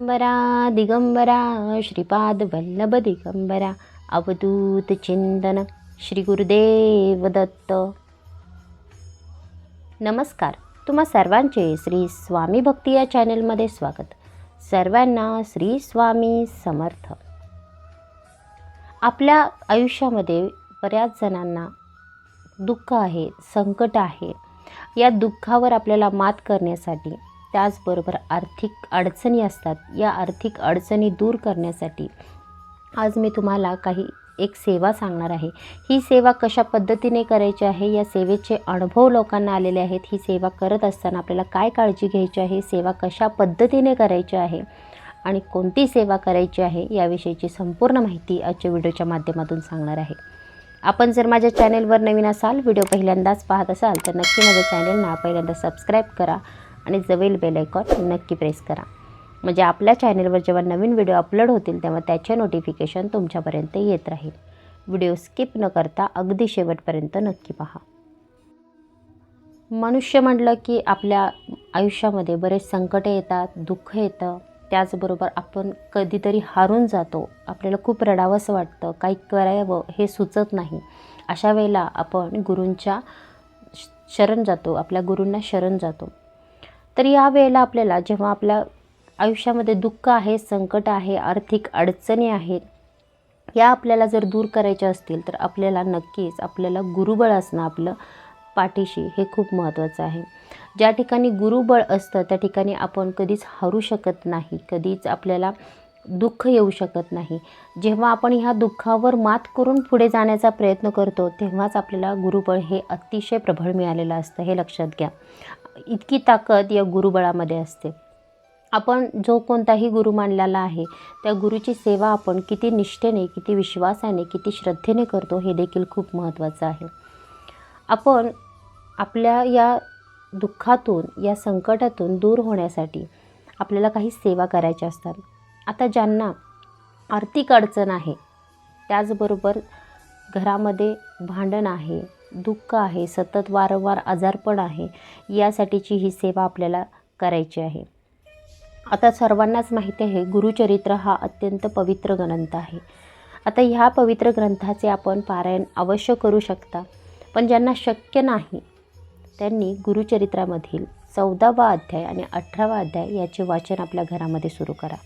दिगंबरा दिगंबरा श्रीपाद वल्लभ दिगंबरा अवधूत चिंतन श्री गुरुदेव दत्त. नमस्कार. तुम्हा सर्वांचे श्री स्वामी भक्ती या चॅनलमध्ये स्वागत. सर्वांना श्री स्वामी समर्थ. आपल्या आयुष्यामध्ये बऱ्याच जणांना दुःख आहे, संकट आहे. या दुःखावर आपल्याला मात करण्यासाठी, त्याचबरोबर आर्थिक अडचणी असतात, या आर्थिक अडचणी दूर करण्यासाठी आज मी तुम्हाला एक सेवा सांगणार आहे. ही सेवा कशा पद्धतीने करायची आहे, या सेवेचे अनुभव लोकांना आलेले आहेत. ही सेवा करत असताना आपल्याला काय काळजी घ्यायची आहे, सेवा कशा पद्धतीने करायची आहे आणि कोणती सेवा करायची आहे याविषयीची संपूर्ण माहिती आजच्या व्हिडिओच्या माध्यमातून सांगणार आहे. आपण जर माझ्या चॅनेलवर नवीन असाल, व्हिडिओ पहिल्यांदाच पाहत असाल तर नक्की माझ्या चॅनेलला पहिल्यांदा सबस्क्राईब करा आणि जवळील बेल आयकॉन नक्की प्रेस करा. म्हणजे आपल्या चॅनेलवर जेव्हा नवीन व्हिडिओ अपलोड होतील तेव्हा त्याचे नोटिफिकेशन तुमच्यापर्यंत येत राहील. व्हिडिओ स्किप न करता अगदी शेवटपर्यंत नक्की पहा. मनुष्य म्हटलं की आपल्या आयुष्यामध्ये बरेच संकट येतात, दुःख येतं. त्याचबरोबर आपण कधीतरी हारून जातो, आपल्याला खूप रडावंसं वाटतं, काही करावं हे सुचत नाही. अशा वेळेला आपण गुरूंच्या शरण जातो, आपल्या गुरूंना शरण जातो. तर या वेळेला आपल्याला जेव्हा आपल्या आयुष्यामध्ये दुःख आहे, संकट आहे, आर्थिक अडचणी आहेत, या आपल्याला जर दूर करायच्या असतील तर आपल्याला नक्कीच आपल्याला गुरुबळ असणं आपलं पाठीशी हे खूप महत्त्वाचं आहे. ज्या ठिकाणी गुरुबळ असतं त्या ठिकाणी आपण कधीच हरू शकत नाही, कधीच आपल्याला दुःख येऊ शकत नाही. जेव्हा आपण ह्या दुःखावर मात करून पुढे जाण्याचा प्रयत्न करतो तेव्हाच आपल्याला गुरुबळ हे अतिशय प्रबळ मिळालेलं असतं, हे लक्षात घ्या. इतकी ताकद या गुरुबळामध्ये असते. आपण जो कोणताही गुरु मानलेला आहे त्या गुरुची सेवा आपण किती निष्ठेने, किती विश्वासाने, किती श्रद्धेने करतो हे देखील खूप महत्त्वाचं आहे. आपण आपल्या या दुःखातून, या संकटातून दूर होण्यासाठी आपल्याला काही सेवा करायच्या असतात. आता ज्यांना आर्थिक अडचण आहे, त्याचबरोबर घरामध्ये भांडण आहे, दुःख आहे, सतत वारंवार आजारपण आहे, यासाठीची ही सेवा आपल्याला करायची आहे. आता सर्वांनाच माहिती आहे गुरुचरित्र हा अत्यंत पवित्र ग्रंथ आहे. आता ह्या पवित्र ग्रंथाचे आपण पारायण अवश्य करू शकता. पण ज्यांना शक्य नाही त्यांनी गुरुचरित्रामधील 14वा अध्याय आणि 18वा अध्याय याचे वाचन आपल्या घरामध्ये सुरू करा.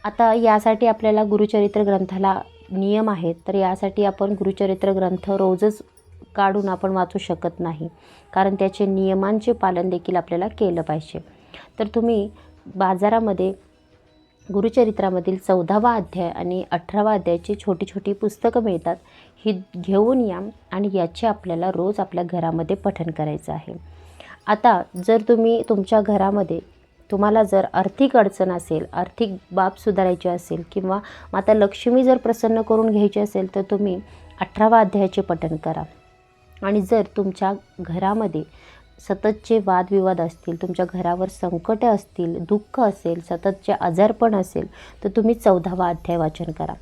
आता यासाठी आपल्याला गुरुचरित्र ग्रंथाला नियम आहेत, तर यासाठी आपण गुरुचरित्र ग्रंथ रोजच काढून आपण वाचू शकत नाही, कारण त्याचे नियमांचे पालन देखील आपल्याला केलं पाहिजे. तर तुम्ही बाजारामध्ये गुरुचरित्रामधील 14वा अध्याय आणि 18वा अध्यायाची छोटी छोटी पुस्तकं मिळतात, ही घेऊन या आणि याचे आपल्याला रोज आपल्या घरामध्ये पठण करायचं आहे. आता जर तुम्ही तुमच्या घरामध्ये तुम्हाला जर आर्थिक अडचण असेल, आर्थिक बाब सुधारायची असेल किंवा माता लक्ष्मी जर प्रसन्न करून घ्यायची असेल तर तुम्ही 18वा अध्यायाचे पठण करा. आणि जर तुमच्या घरामध्ये सततचे वादविवाद असतील, तुमच्या घरावर संकट असतील, दुःख असेल, सततचे आजारपण असेल तर तुम्ही 14वा अध्याय वाचन करा.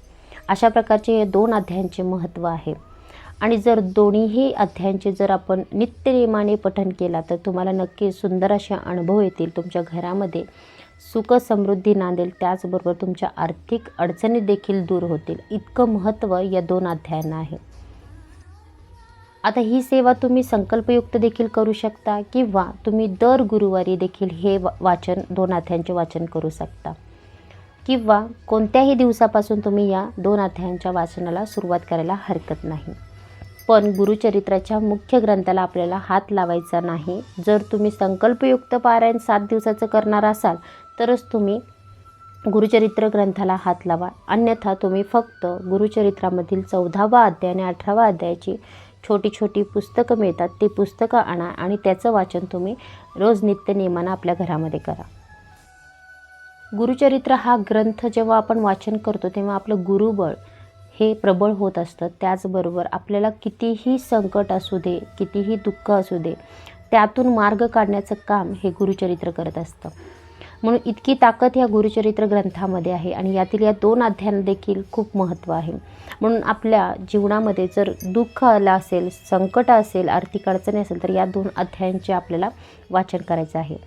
अशा प्रकारचे हे 2 अध्यायांचे महत्त्व आहे. आणि जर दोन्हीही अध्यायांचे जर आपण नित्यनेमाने पठण केला तर तुम्हाला नक्की सुंदर असे अनुभव येतील. तुमच्या घरामध्ये सुख समृद्धी नांदेल, त्याचबरोबर तुमच्या आर्थिक अडचणी देखील दूर होतील. इतकं महत्त्व या 2 अध्यायांना आहे. आता ही सेवा तुम्ही संकल्पयुक्त देखील करू शकता किंवा तुम्ही दर गुरुवारी देखील हे वाचन 2 अध्यायांचे वाचन करू शकता किंवा कोणत्याही दिवसापासून तुम्ही या 2 अध्यायांच्या वाचनाला सुरुवात करायला हरकत नाही. पण गुरुचरित्राच्या मुख्य ग्रंथाला आपल्याला हात लावायचा नाही. जर तुम्ही संकल्पयुक्त पारायण 7 दिवसाचं करणार असाल तरच तुम्ही गुरुचरित्र ग्रंथाला हात लावा. अन्यथा तुम्ही फक्त गुरुचरित्रामधील 14वा अध्याय आणि 18वा अध्यायाची छोटी छोटी पुस्तकं मिळतात, ती पुस्तकं आणा आणि त्याचं वाचन तुम्ही रोज नित्यनेमानं आपल्या घरामध्ये करा. गुरुचरित्र हा ग्रंथ जेव्हा आपण वाचन करतो तेव्हा आपलं गुरुबळ हे प्रबळ होत असतं. त्याचबरोबर आपल्याला कितीही संकट असू दे, कितीही दुःख असू दे, त्यातून मार्ग काढण्याचं काम हे गुरुचरित्र करत असतं. म्हणून इतकी ताकद या गुरुचरित्र ग्रंथामध्ये आहे आणि यातील या 2 अध्यायांना देखील खूप महत्त्व आहे. म्हणून आपल्या जीवनामध्ये जर दुःख आलं असेल, संकट असेल, आर्थिक अडचणी असेल तर या 2 अध्यायांचे आपल्याला वाचन करायचं आहे.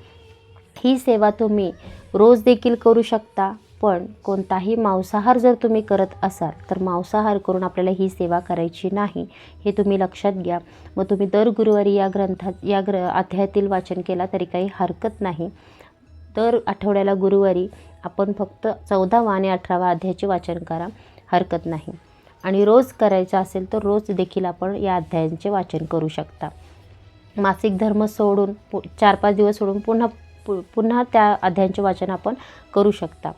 ही सेवा तुम्ही रोज देखील करू शकता, पण कोणताही मांसाहार जर तुम्ही करत असाल तर मांसाहार करून आपल्याला ही सेवा करायची नाही, हे तुम्ही लक्षात घ्या. मग तुम्ही दर गुरुवारी या अध्यायातील वाचन केला तरी काही हरकत नाही. दर आठवड्याला गुरुवारी आपण फक्त 14वा आणि 18वा अध्यायाचे वाचन करा, हरकत नाही. आणि रोज करायचं असेल तर रोज देखील आपण या अध्यायांचे वाचन करू शकता. मासिक धर्म सोडून 4-5 दिवस सोडून पुन्हा त्या अध्यायांचे वाचन आपण करू शकता.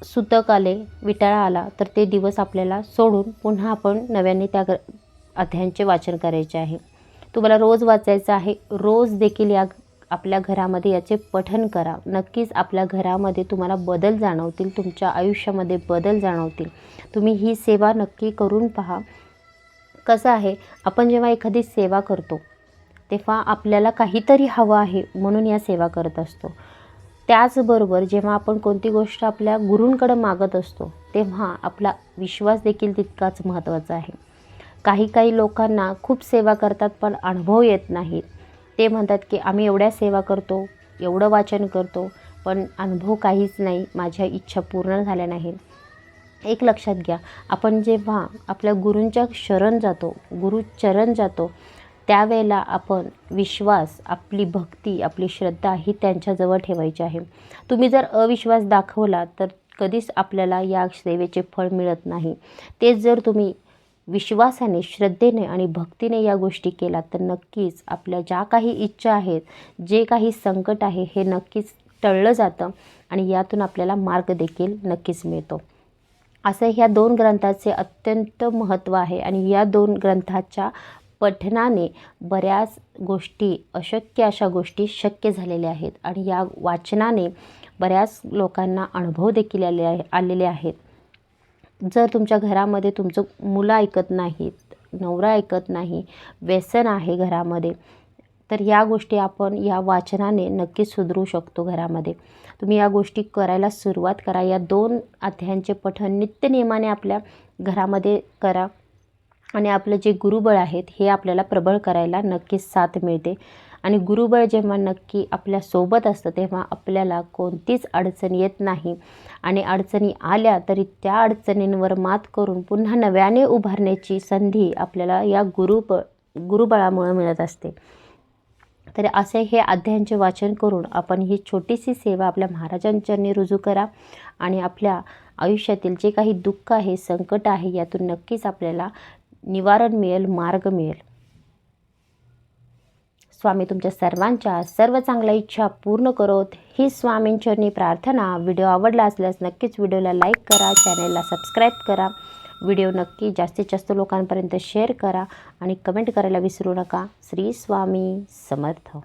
सुतक आले, विटाळा आला तर ते दिवस आपल्याला सोडून पुन्हा आपण नव्याने त्या अध्यायांचे वाचन करायचे आहे. तुम्हाला रोज वाचायचं आहे. रोज देखील आपल्या घरामध्ये याचे पठण करा. नक्कीच आपल्या घरामध्ये तुम्हाला बदल जाणवतील, तुमच्या आयुष्यामध्ये बदल जाणवतील. तुम्ही ही सेवा नक्की करून पहा. कसं आहे, आपण जेव्हा एखादी सेवा करतो तेव्हा आपल्याला काहीतरी हवं आहे म्हणून या सेवा करत असतो. त्याचबरोबर जेव्हा आपण कोणती गोष्ट आपल्या गुरूंकडे मागत असतो तेव्हा आपला विश्वास देखील तितकाच महत्त्वाचा आहे. काही लोकांना खूप सेवा करतात पण अनुभव येत नाहीत. ते म्हणतात की आम्ही एवढ्या सेवा करतो, एवढं वाचन करतो, पण अनुभव काहीच नाही, माझ्या इच्छा पूर्ण झाल्या नाहीत. एक लक्षात घ्या, आपण जेव्हा आपल्या गुरूंच्या गुरुचरण जातो त्यावेळेला आपण विश्वास, आपली भक्ती, आपली श्रद्धा ही त्यांच्याजवळ ठेवायची आहे. तुम्ही जर अविश्वास दाखवला तर कधीच आपल्याला या सेवेचे फळ मिळत नाही. तेच जर तुम्ही विश्वासाने, श्रद्धेने आणि भक्तीने या गोष्टी केल्या तर नक्कीच आपल्या ज्या काही इच्छा आहेत, जे काही संकट आहे हे नक्कीच टळलं जातं आणि यातून आपल्याला मार्ग देखील नक्कीच मिळतो. असं ह्या 2 ग्रंथाचे अत्यंत महत्त्व आहे आणि या 2 ग्रंथाच्या पठणाने बऱ्याच गोष्टी, अशक्य अशा गोष्टी शक्य झालेल्या आहेत आणि या वाचनाने बऱ्याच लोकांना अनुभव देखील आलेले आहेत. जर तुमच्या घरामध्ये तुमचं मुलं ऐकत नाहीत, नवरा ऐकत नाही, व्यसन आहे घरामध्ये, तर या गोष्टी आपण या वाचनाने नक्कीच सुधरू शकतो घरामध्ये. तुम्ही या गोष्टी करायला सुरुवात करा. या 2 अध्यायांचे पठण नित्यनेमाने आपल्या घरामध्ये करा आणि आपलं जे गुरुबळ आहेत हे आपल्याला प्रबळ करायला नक्कीच साथ मिळते. आणि गुरुबळ जेव्हा नक्की आपल्यासोबत असतं तेव्हा आपल्याला कोणतीच अडचण येत नाही आणि अडचणी आल्या तरी त्या अडचणींवर मात करून पुन्हा नव्याने उभारण्याची संधी आपल्याला या गुरुबळामुळे मिळत असते. तर असे हे अध्यायांचे वाचन करून आपण ही छोटीशी सेवा आपल्या महाराजांचरणी रुजू करा आणि आपल्या आयुष्यातील जे काही दुःख आहे, संकट आहे, यातून नक्कीच आपल्याला निवारण मिळेल, मार्ग मिळेल. स्वामी तुमच्या सर्वांच्या सर्व चांगल्या इच्छा पूर्ण करोत ही स्वामींचरणी प्रार्थना. व्हिडिओ आवडला असल्यास नक्कीच व्हिडिओला लाईक करा, चॅनलला सबस्क्राईब करा, व्हिडिओ नक्की जास्तीत जास्त लोकांपर्यंत शेअर करा आणि कमेंट करायला विसरू नका. श्री स्वामी समर्थ.